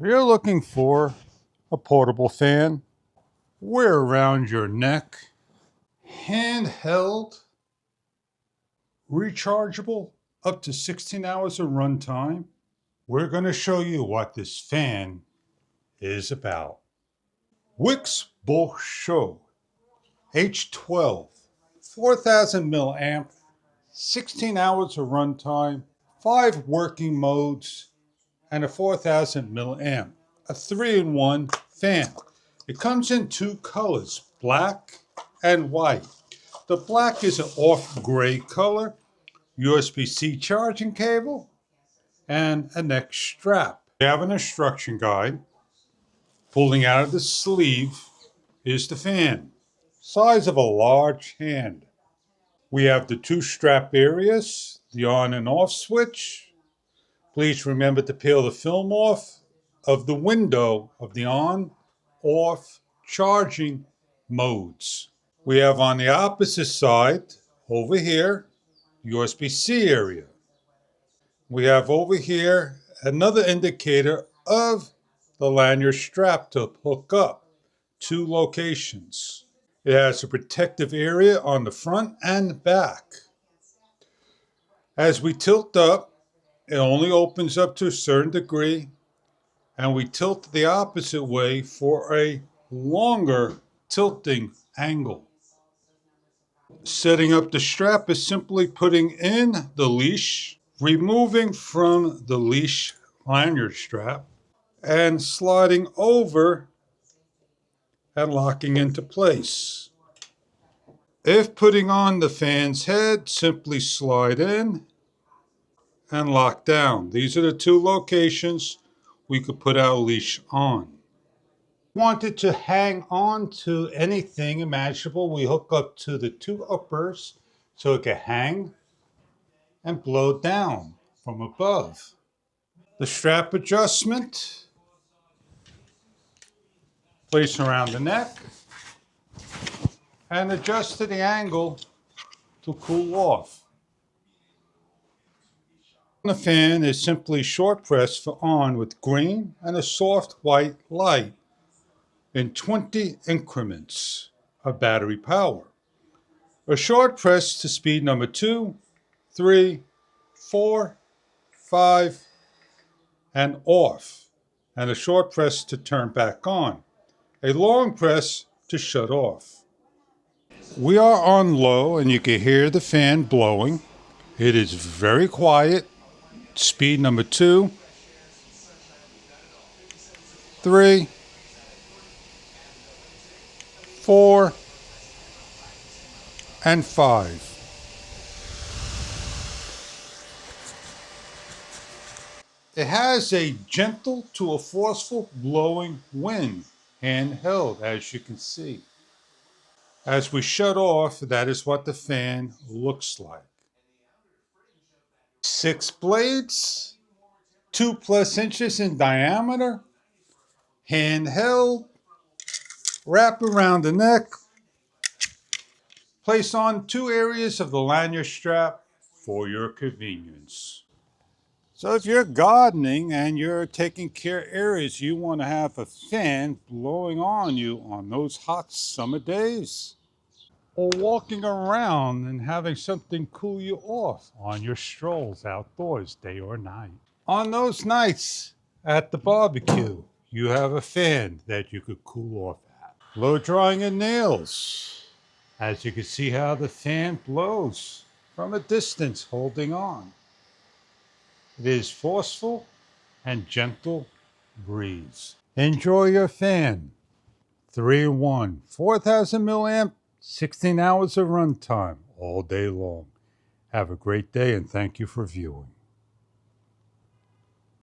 You're looking for a portable fan, wear around your neck, handheld, rechargeable, up to 16 hours of runtime. We're going to show you what this fan is about. Wix Bulk Show H12, 4000 milliamp, 16 hours of runtime, 5 working modes, and a 4000 milliamp, a 3-in-1 fan. It comes in 2 colors, black and white. The black is an off gray color, USB-C charging cable, and a neck strap. We have an instruction guide. Pulling out of the sleeve is the fan, size of a large hand. We have the 2 strap areas, the on and off switch. Please remember to peel the film off of the window of the on, off, charging modes. We have on the opposite side, over here, USB-C area. We have over here another indicator of the lanyard strap to hook up, 2 locations. It has a protective area on the front and back. As we tilt up, it only opens up to a certain degree, and we tilt the opposite way for a longer tilting angle. Setting up the strap is simply putting in the leash, removing from the leash lanyard strap, and sliding over and locking into place. If putting on the fan's head, simply slide in and lock down. These are the 2 locations we could put our leash on. Wanted to hang on to anything imaginable, we hook up to the 2 uppers so it can hang and blow down from above. The strap adjustment, place around the neck and adjust to the angle to cool off. The fan is simply short press for on with green and a soft white light in 20 increments of battery power. A short press to speed number 2, 3, 4, 5, and off, and a short press to turn back on. A long press to shut off. We are on low and you can hear the fan blowing. It is very quiet. Speed number 2, 3, 4, and 5. It has a gentle to a forceful blowing wind, handheld, as you can see. As we shut off, that is what the fan looks like. 6 blades, 2+ inches in diameter, handheld, wrap around the neck, place on 2 areas of the lanyard strap for your convenience. So if you're gardening and you're taking care of areas, you want to have a fan blowing on you on those hot summer days, or walking around and having something cool you off on your strolls outdoors, day or night. On those nights at the barbecue, you have a fan that you could cool off at. Blow drying your nails. As you can see how the fan blows from a distance, holding on. It is forceful and gentle breeze. Enjoy your fan. 3-in-1, 4000 milliamp, 16 hours of runtime all day long. Have a great day and thank you for viewing.